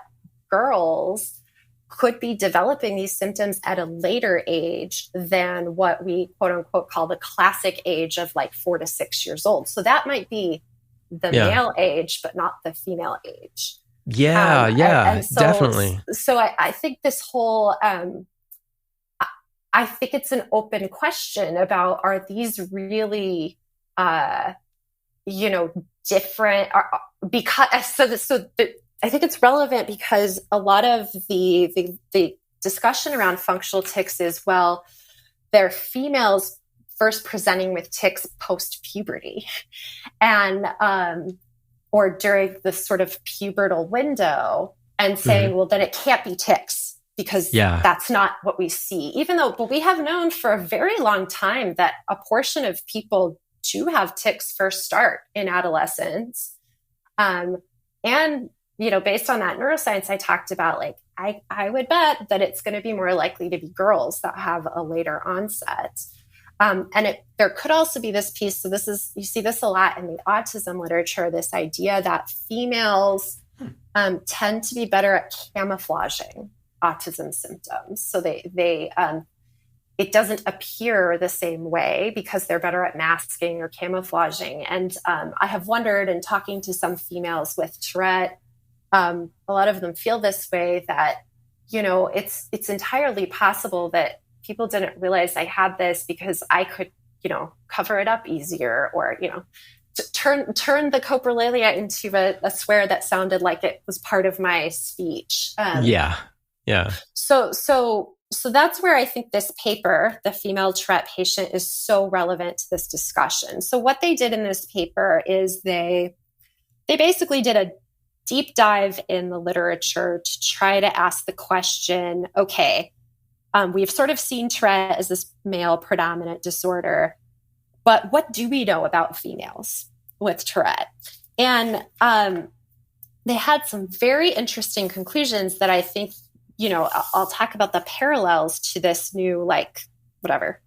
girls could be developing these symptoms at a later age than what we quote unquote call the classic age of like 4 to 6 years old. So that might be the male age, but not the female age. And so, definitely. So I think this whole, I think it's an open question about, are these really, different? Because I think it's relevant because a lot of the discussion around functional tics is, well, they're females first presenting with tics post-puberty and or during the sort of pubertal window and saying, well, then it can't be tics because that's not what we see. But we have known for a very long time that a portion of people do have tics first start in adolescence. And, based on that neuroscience I talked about, like, I would bet that it's going to be more likely to be girls that have a later onset. There could also be this piece. So you see this a lot in the autism literature, this idea that females tend to be better at camouflaging autism symptoms. So it doesn't appear the same way because they're better at masking or camouflaging. And I have wondered, in talking to some females with Tourette, a lot of them feel this way, that, it's entirely possible that people didn't realize I had this because I could, cover it up easier, or, turn the coprolalia into a swear that sounded like it was part of my speech. So that's where I think this paper, the Female Tourette Patient, is so relevant to this discussion. So what they did in this paper is they basically did a deep dive in the literature to try to ask the question, okay, we've sort of seen Tourette as this male predominant disorder, but what do we know about females with Tourette? And they had some very interesting conclusions that I think, I'll talk about the parallels to this new,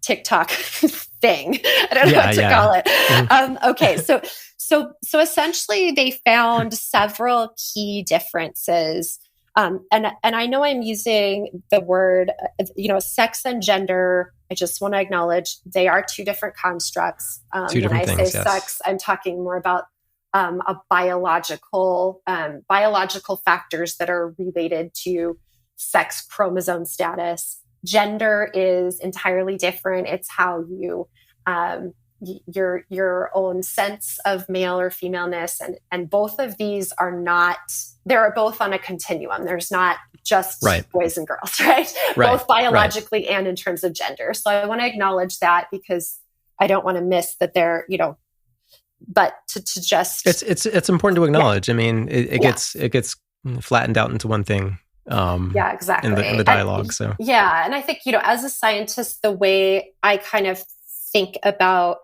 TikTok thing. I don't know what to call it. Okay. So essentially they found several key differences And I know I'm using the word, sex and gender. I just want to acknowledge they are two different constructs. When I say sex, I'm talking more about a biological factors that are related to sex chromosome status. Gender is entirely different. It's how you your own sense of male or femaleness, and both of these are not. They're both on a continuum. There's not just boys and girls, right? Both biologically and in terms of gender. So I want to acknowledge that because I don't want to miss that they're, but to just it's important to acknowledge. I mean, it gets flattened out into one thing. Exactly. In the dialogue. And I think, as a scientist, the way I kind of think about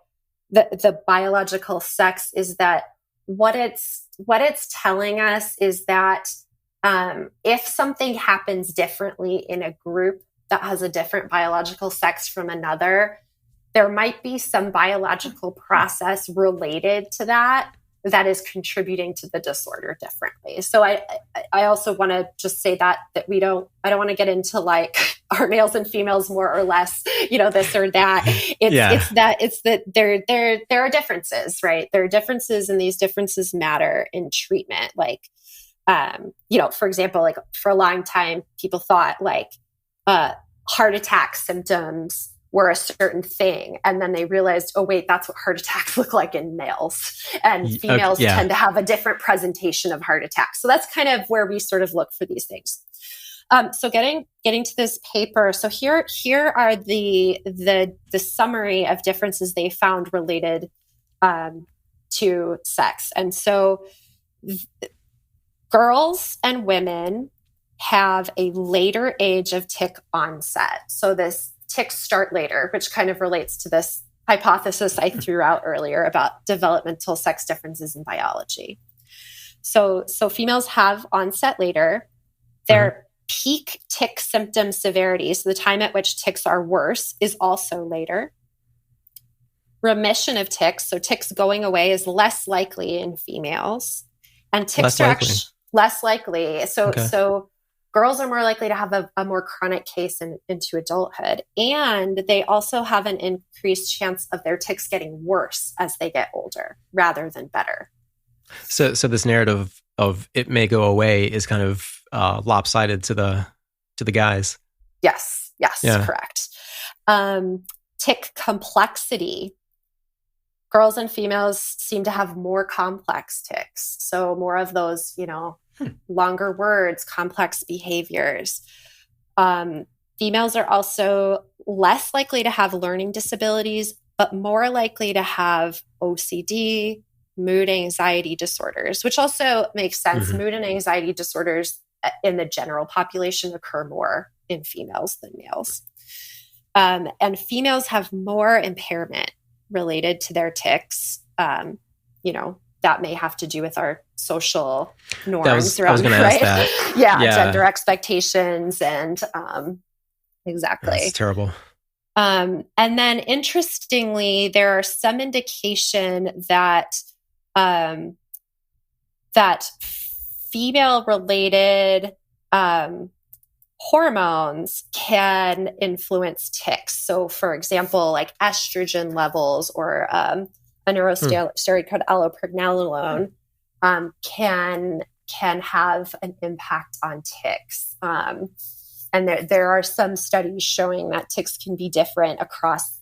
the biological sex is that what it's telling us is that if something happens differently in a group that has a different biological sex from another, there might be some biological process related to that is contributing to the disorder differently. So I also want to just say that I don't want to get into like, are males and females more or less, this or that. It's that there are differences, right? There are differences, and these differences matter in treatment. Like, for example, like for a long time, people thought like heart attack symptoms were a certain thing. And then they realized, oh, wait, that's what heart attacks look like in males. And females tend to have a different presentation of heart attacks. So that's kind of where we sort of look for these things. So getting to this paper. So here are the summary of differences they found related to sex. And so girls and women have a later age of tic onset. So this tics start later, which kind of relates to this hypothesis I threw out earlier about developmental sex differences in biology. So females have onset later. Their peak tic symptom severity, so the time at which tics are worse, is also later. Remission of tics, so tics going away, is less likely in females. And tics are actually less likely. So girls are more likely to have a more chronic case into adulthood. And they also have an increased chance of their tics getting worse as they get older rather than better. So this narrative of it may go away is kind of lopsided to the guys. Yes, correct. Tic complexity. Girls and females seem to have more complex tics. So more of those, longer words, complex behaviors. Females are also less likely to have learning disabilities, but more likely to have OCD, mood anxiety disorders, which also makes sense. Mood and anxiety disorders in the general population occur more in females than males. And females have more impairment related to their tics. That may have to do with our social norms around, right? Ask that. Gender expectations and exactly. That's terrible. And then interestingly, there are some indication that female-related hormones can influence tics. So, for example, like estrogen levels or a neurosteroid called allopregnanolone can have an impact on tics. And there are some studies showing that tics can be different across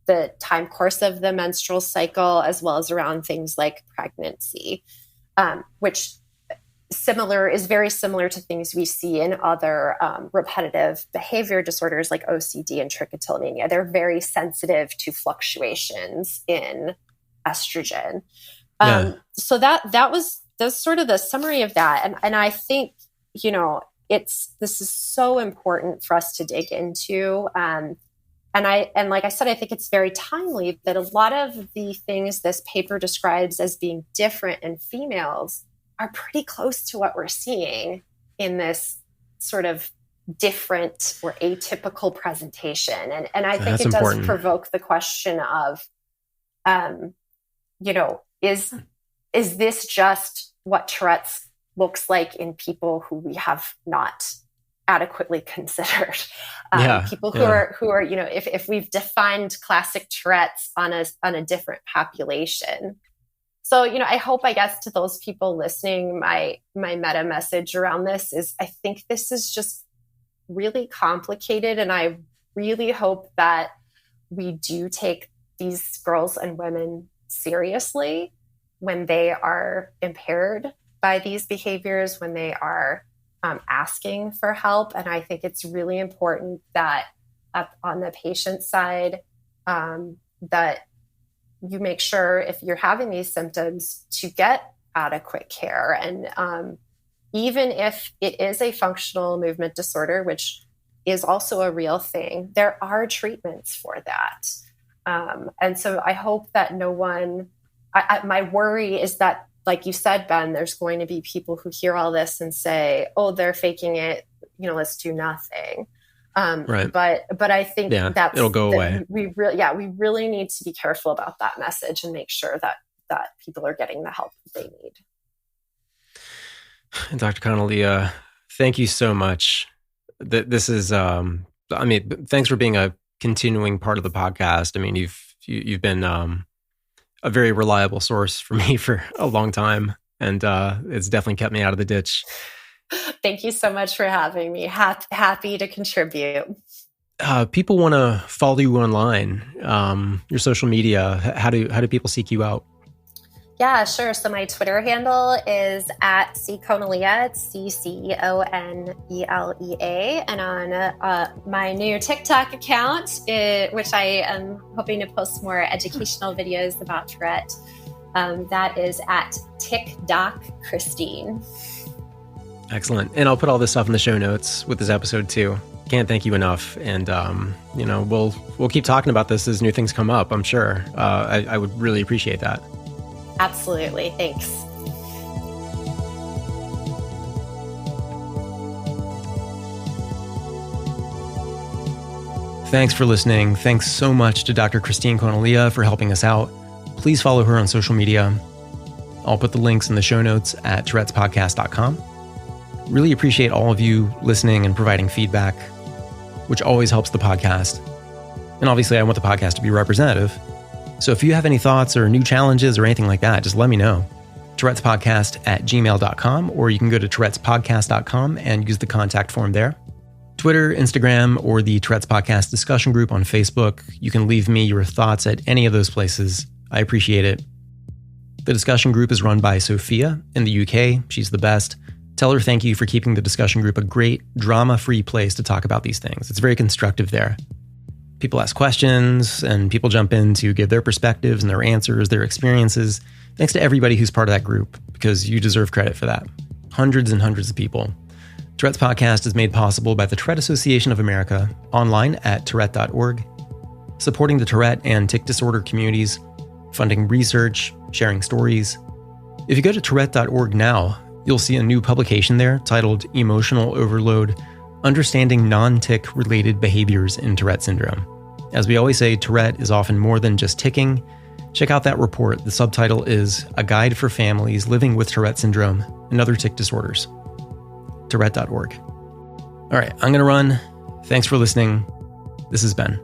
the time course of the menstrual cycle, as well as around things like pregnancy, which is very similar to things we see in other repetitive behavior disorders like OCD and trichotillomania. They're very sensitive to fluctuations in estrogen. So that's sort of the summary of that. And I think, this is so important for us to dig into. And like I said, I think it's very timely that a lot of the things this paper describes as being different in females are pretty close to what we're seeing in this sort of different or atypical presentation. And I think it does provoke the question of, is this just what Tourette's looks like in people who we have not adequately considered. People who are, you know, if we've defined classic Tourette's on a different population. So, you know, I hope, I guess, to those people listening, my meta message around this is, I think this is just really complicated. And I really hope that we do take these girls and women seriously when they are impaired by these behaviors, when they are asking for help. And I think it's really important that on the patient side, that you make sure, if you're having these symptoms, to get adequate care. And even if it is a functional movement disorder, which is also a real thing, there are treatments for that. And so I hope that no one, my worry is that, like you said, Ben, there's going to be people who hear all this and say, oh, they're faking it, you know, let's do nothing. Right. But I think that's, it'll go away. We really need to be careful about that message and make sure that people are getting the help that they need. And Dr. Conelea, thank you so much. This is, thanks for being a continuing part of the podcast. I mean, you've been a very reliable source for me for a long time, and it's definitely kept me out of the ditch. Thank you so much for having me. Happy to contribute. People want to follow you online, your social media. How do people seek you out? Yeah, sure. So my Twitter handle is @cconelea. It's CCONELEA. And on my new TikTok account, which I am hoping to post more educational videos about Tourette, that is @TicDocChristine. Excellent. And I'll put all this stuff in the show notes with this episode too. Can't thank you enough. And, you know, we'll keep talking about this as new things come up, I'm sure. I would really appreciate that. Absolutely. Thanks. Thanks for listening. Thanks so much to Dr. Christine Conelea for helping us out. Please follow her on social media. I'll put the links in the show notes at tourettespodcast.com. Really appreciate all of you listening and providing feedback, which always helps the podcast. And obviously, I want the podcast to be representative. So if you have any thoughts or new challenges or anything like that, just let me know. tourettespodcast@gmail.com, or you can go to tourettespodcast.com and use the contact form there. Twitter, Instagram, or the Tourette's Podcast discussion group on Facebook. You can leave me your thoughts at any of those places. I appreciate it. The discussion group is run by Sophia in the UK. She's the best. Tell her thank you for keeping the discussion group a great, drama-free place to talk about these things. It's very constructive there. People ask questions, and people jump in to give their perspectives and their answers, their experiences. Thanks to everybody who's part of that group, because you deserve credit for that. Hundreds and hundreds of people. Tourette's Podcast is made possible by the Tourette Association of America, online at tourette.org, supporting the Tourette and tic disorder communities, funding research, sharing stories. If you go to tourette.org now, you'll see a new publication there titled Emotional Overload: Understanding Non-Tic Related Behaviors in Tourette Syndrome. As we always say, Tourette is often more than just ticking. Check out that report. The subtitle is A Guide for Families Living with Tourette Syndrome and Other Tic Disorders. Tourette.org. All right, I'm going to run. Thanks for listening. This is Ben.